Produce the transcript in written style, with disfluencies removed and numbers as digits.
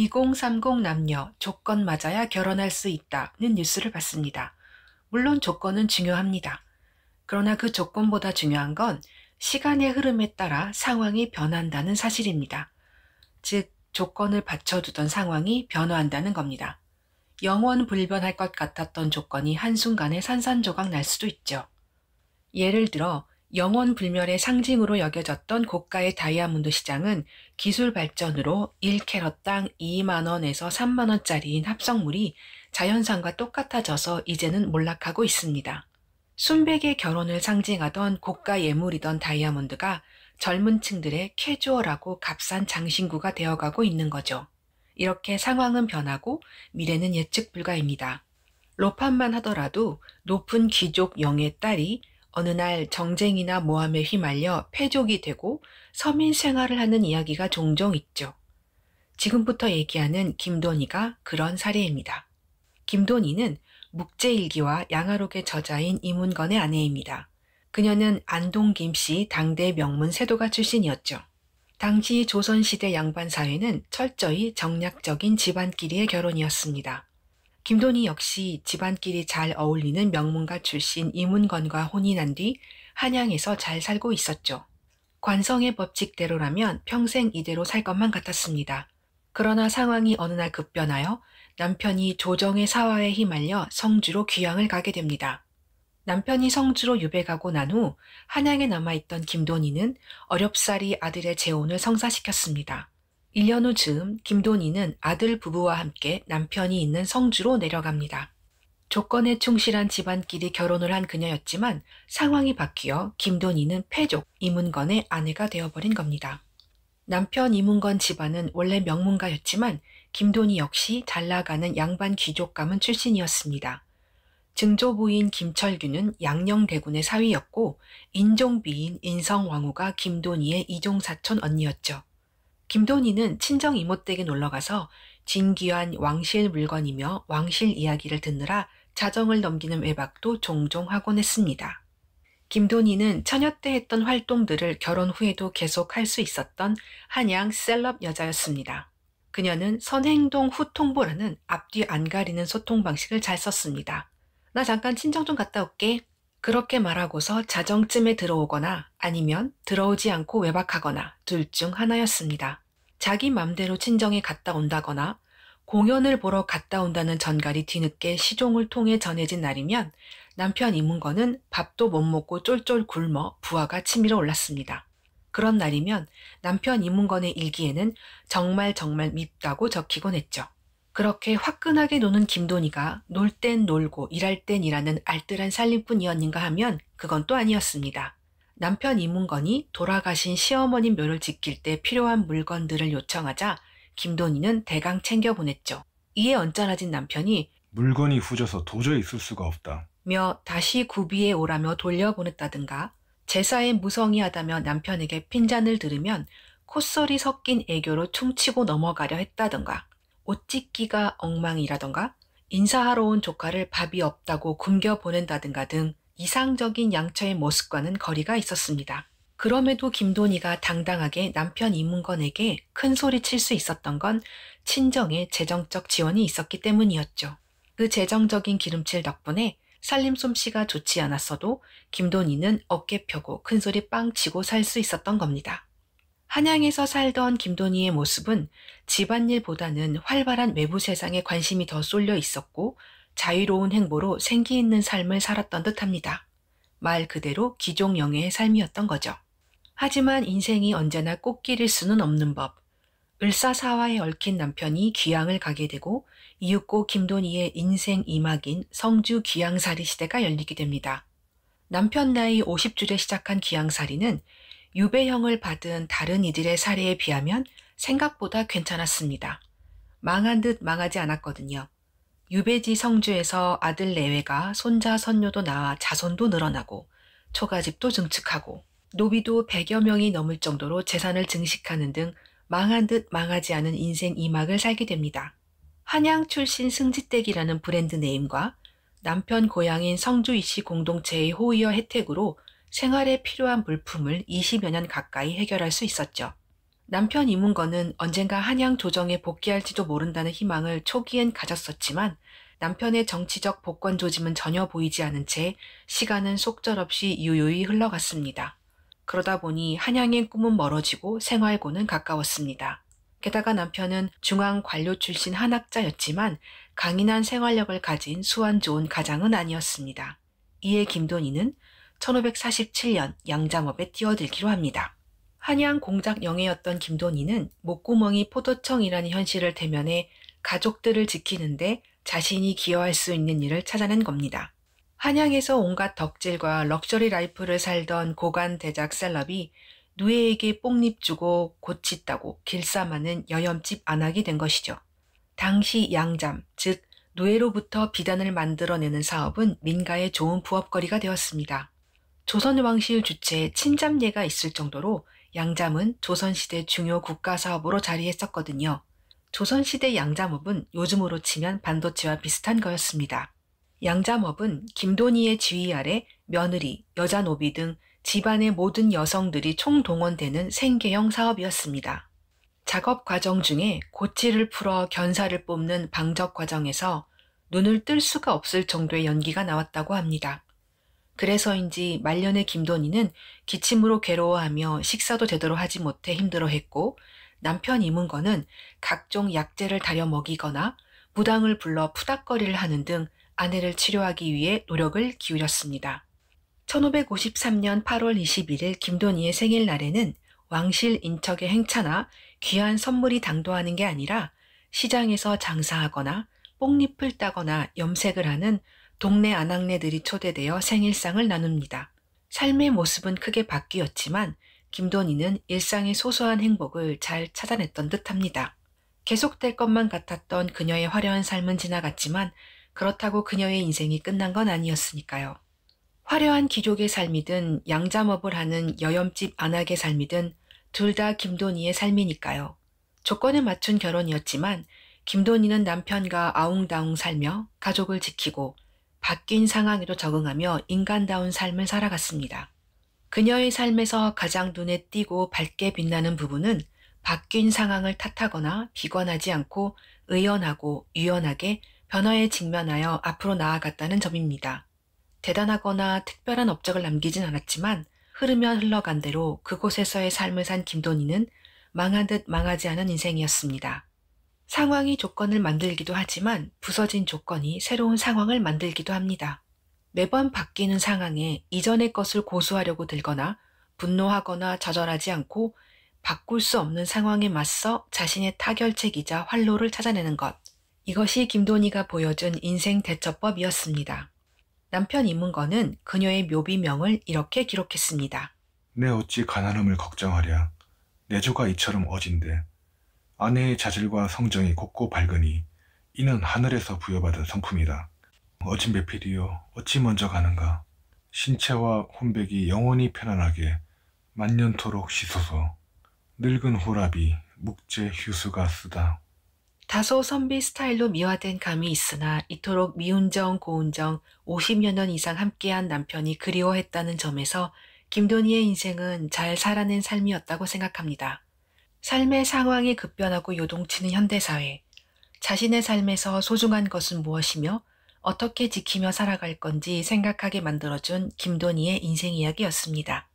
2030 남녀 조건 맞아야 결혼할 수 있다는 뉴스를 봤습니다. 물론 조건은 중요합니다. 그러나 그 조건보다 중요한 건 시간의 흐름에 따라 상황이 변한다는 사실입니다. 즉, 조건을 받쳐두던 상황이 변화한다는 겁니다. 영원 불변할 것 같았던 조건이 한순간에 산산조각 날 수도 있죠. 예를 들어 영원 불멸의 상징으로 여겨졌던 고가의 다이아몬드 시장은 기술 발전으로 1캐럿당 2만원에서 3만원짜리인 합성물이 자연산과 똑같아져서 이제는 몰락하고 있습니다. 순백의 결혼을 상징하던 고가 예물이던 다이아몬드가 젊은 층들의 캐주얼하고 값싼 장신구가 되어가고 있는 거죠. 이렇게 상황은 변하고 미래는 예측 불가입니다. 로판만 하더라도 높은 귀족 영의 딸이 어느 날 정쟁이나 모함에 휘말려 패족이 되고 서민 생활을 하는 이야기가 종종 있죠. 지금부터 얘기하는 김돈희가 그런 사례입니다. 김돈희는 묵제일기와 양아록의 저자인 이문건의 아내입니다. 그녀는 안동 김씨 당대 명문 세도가 출신이었죠. 당시 조선시대 양반 사회는 철저히 정략적인 집안끼리의 결혼이었습니다. 김돈희 역시 집안끼리 잘 어울리는 명문가 출신 이문건과 혼이 난 뒤 한양에서 잘 살고 있었죠. 관성의 법칙대로라면 평생 이대로 살 것만 같았습니다. 그러나 상황이 어느 날 급변하여 남편이 조정의 사화에 휘말려 성주로 귀향을 가게 됩니다. 남편이 성주로 유배가고 난 후 한양에 남아있던 김돈희는 어렵사리 아들의 재혼을 성사시켰습니다. 1년 후 즈음 김돈희는 아들 부부와 함께 남편이 있는 성주로 내려갑니다. 조건에 충실한 집안끼리 결혼을 한 그녀였지만 상황이 바뀌어 김돈희는 패족 이문건의 아내가 되어버린 겁니다. 남편 이문건 집안은 원래 명문가였지만 김돈희 역시 잘나가는 양반 귀족 가문 출신이었습니다. 증조부인 김철규는 양녕대군의 사위였고 인종비인 인성왕후가 김돈희의 이종사촌 언니였죠. 김돈희는 친정 이모댁에 놀러가서 진귀한 왕실 물건이며 왕실 이야기를 듣느라 자정을 넘기는 외박도 종종 하곤 했습니다. 김돈희는 처녀 때 했던 활동들을 결혼 후에도 계속 할 수 있었던 한양 셀럽 여자였습니다. 그녀는 선행동 후통보라는 앞뒤 안 가리는 소통 방식을 잘 썼습니다. 나 잠깐 친정 좀 갔다 올게. 그렇게 말하고서 자정쯤에 들어오거나 아니면 들어오지 않고 외박하거나 둘 중 하나였습니다. 자기 맘대로 친정에 갔다 온다거나 공연을 보러 갔다 온다는 전갈이 뒤늦게 시종을 통해 전해진 날이면 남편 이문건은 밥도 못 먹고 쫄쫄 굶어 부하가 치밀어 올랐습니다. 그런 날이면 남편 이문건의 일기에는 정말 밉다고 적히곤 했죠. 그렇게 화끈하게 노는 김돈희가 놀 땐 놀고 일할 땐 일하는 알뜰한 살림꾼이었는가 하면 그건 또 아니었습니다. 남편 이문건이 돌아가신 시어머니 묘를 지킬 때 필요한 물건들을 요청하자 김돈희는 대강 챙겨보냈죠. 이에 언짢아진 남편이 물건이 후져서 도저히 쓸 수가 없다 며 다시 구비해 오라며 돌려보냈다든가 제사에 무성의하다며 남편에게 핀잔을 들으면 콧소리 섞인 애교로 퉁치고 넘어가려 했다든가 옷 찢기가 엉망이라던가 인사하러 온 조카를 밥이 없다고 굶겨보낸다든가 등 이상적인 양처의 모습과는 거리가 있었습니다. 그럼에도 김돈희가 당당하게 남편 이문건에게 큰 소리 칠 수 있었던 건 친정의 재정적 지원이 있었기 때문이었죠. 그 재정적인 기름칠 덕분에 살림 솜씨가 좋지 않았어도 김돈희는 어깨 펴고 큰소리 빵 치고 살 수 있었던 겁니다. 한양에서 살던 김돈희의 모습은 집안일보다는 활발한 외부 세상에 관심이 더 쏠려 있었고 자유로운 행보로 생기 있는 삶을 살았던 듯합니다. 말 그대로 귀족영예의 삶이었던 거죠. 하지만 인생이 언제나 꽃길일 수는 없는 법. 을사사화에 얽힌 남편이 귀향을 가게 되고 이윽고 김돈희의 인생 이막인 성주 귀향살이 시대가 열리게 됩니다. 남편 나이 50줄에 시작한 귀향살이는 유배형을 받은 다른 이들의 사례에 비하면 생각보다 괜찮았습니다. 망한 듯 망하지 않았거든요. 유배지 성주에서 아들 내외가 손자 손녀도 낳아 자손도 늘어나고 초가집도 증축하고 노비도 100여 명이 넘을 정도로 재산을 증식하는 등 망한 듯 망하지 않은 인생 이막을 살게 됩니다. 한양 출신 승지댁이라는 브랜드 네임과 남편 고향인 성주 이씨 공동체의 호의어 혜택으로 생활에 필요한 물품을 20여 년 가까이 해결할 수 있었죠. 남편 이문건은 언젠가 한양 조정에 복귀할지도 모른다는 희망을 초기엔 가졌었지만 남편의 정치적 복권 조짐은 전혀 보이지 않은 채 시간은 속절없이 유유히 흘러갔습니다. 그러다 보니 한양의 꿈은 멀어지고 생활고는 가까웠습니다. 게다가 남편은 중앙 관료 출신 한학자였지만 강인한 생활력을 가진 수완 좋은 가장은 아니었습니다. 이에 김돈희는 1547년 양잠업에 뛰어들기로 합니다. 한양 공작 영예였던 김돈희는 목구멍이 포도청이라는 현실을 대면해 가족들을 지키는데 자신이 기여할 수 있는 일을 찾아낸 겁니다. 한양에서 온갖 덕질과 럭셔리 라이프를 살던 고관 대작 셀럽이 누에에게 뽕잎 주고 고치 따고 길쌈하는 여염집 안악이 된 것이죠. 당시 양잠, 즉 누에로부터 비단을 만들어내는 사업은 민가의 좋은 부업거리가 되었습니다. 조선왕실 주체에 친잠예가 있을 정도로 양잠은 조선시대 중요 국가사업으로 자리했었거든요. 조선시대 양잠업은 요즘으로 치면 반도체와 비슷한 거였습니다. 양잠업은 김돈희의 지휘 아래 며느리, 여자 노비 등 집안의 모든 여성들이 총동원되는 생계형 사업이었습니다. 작업 과정 중에 고치를 풀어 견사를 뽑는 방적 과정에서 눈을 뜰 수가 없을 정도의 연기가 나왔다고 합니다. 그래서인지 말년의 김돈희는 기침으로 괴로워하며 식사도 제대로 하지 못해 힘들어했고 남편 이문건은 각종 약재를 다려 먹이거나 무당을 불러 푸닥거리를 하는 등 아내를 치료하기 위해 노력을 기울였습니다. 1553년 8월 21일 김돈희의 생일날에는 왕실 인척의 행차나 귀한 선물이 당도하는 게 아니라 시장에서 장사하거나 뽕잎을 따거나 염색을 하는 동네 아낙네들이 초대되어 생일상을 나눕니다. 삶의 모습은 크게 바뀌었지만 김돈희는 일상의 소소한 행복을 잘 찾아냈던 듯합니다. 계속될 것만 같았던 그녀의 화려한 삶은 지나갔지만 그렇다고 그녀의 인생이 끝난 건 아니었으니까요. 화려한 귀족의 삶이든 양잠업을 하는 여염집 안악의 삶이든 둘 다 김돈희의 삶이니까요. 조건에 맞춘 결혼이었지만 김돈희는 남편과 아웅다웅 살며 가족을 지키고 바뀐 상황에도 적응하며 인간다운 삶을 살아갔습니다. 그녀의 삶에서 가장 눈에 띄고 밝게 빛나는 부분은 바뀐 상황을 탓하거나 비관하지 않고 의연하고 유연하게 변화에 직면하여 앞으로 나아갔다는 점입니다. 대단하거나 특별한 업적을 남기진 않았지만 흐르면 흘러간 대로 그곳에서의 삶을 산 김돈희는 망한 듯 망하지 않은 인생이었습니다. 상황이 조건을 만들기도 하지만 부서진 조건이 새로운 상황을 만들기도 합니다. 매번 바뀌는 상황에 이전의 것을 고수하려고 들거나 분노하거나 좌절하지 않고 바꿀 수 없는 상황에 맞서 자신의 타결책이자 활로를 찾아내는 것. 이것이 김돈희가 보여준 인생 대처법이었습니다. 남편 이문건은 그녀의 묘비명을 이렇게 기록했습니다. 내 어찌 가난함을 걱정하랴. 내 조가 이처럼 어진데 아내의 자질과 성정이 곱고 밝으니 이는 하늘에서 부여받은 성품이다. 어진 배필이여 어찌 먼저 가는가. 신체와 혼백이 영원히 편안하게 만년토록 쉬소서. 늙은 호랍이 묵제 휴수가 쓰다. 다소 선비 스타일로 미화된 감이 있으나 이토록 미운정 고운정 50여 년 이상 함께한 남편이 그리워했다는 점에서 김돈희의 인생은 잘 살아낸 삶이었다고 생각합니다. 삶의 상황이 급변하고 요동치는 현대사회, 자신의 삶에서 소중한 것은 무엇이며 어떻게 지키며 살아갈 건지 생각하게 만들어준 김돈희의 인생 이야기였습니다.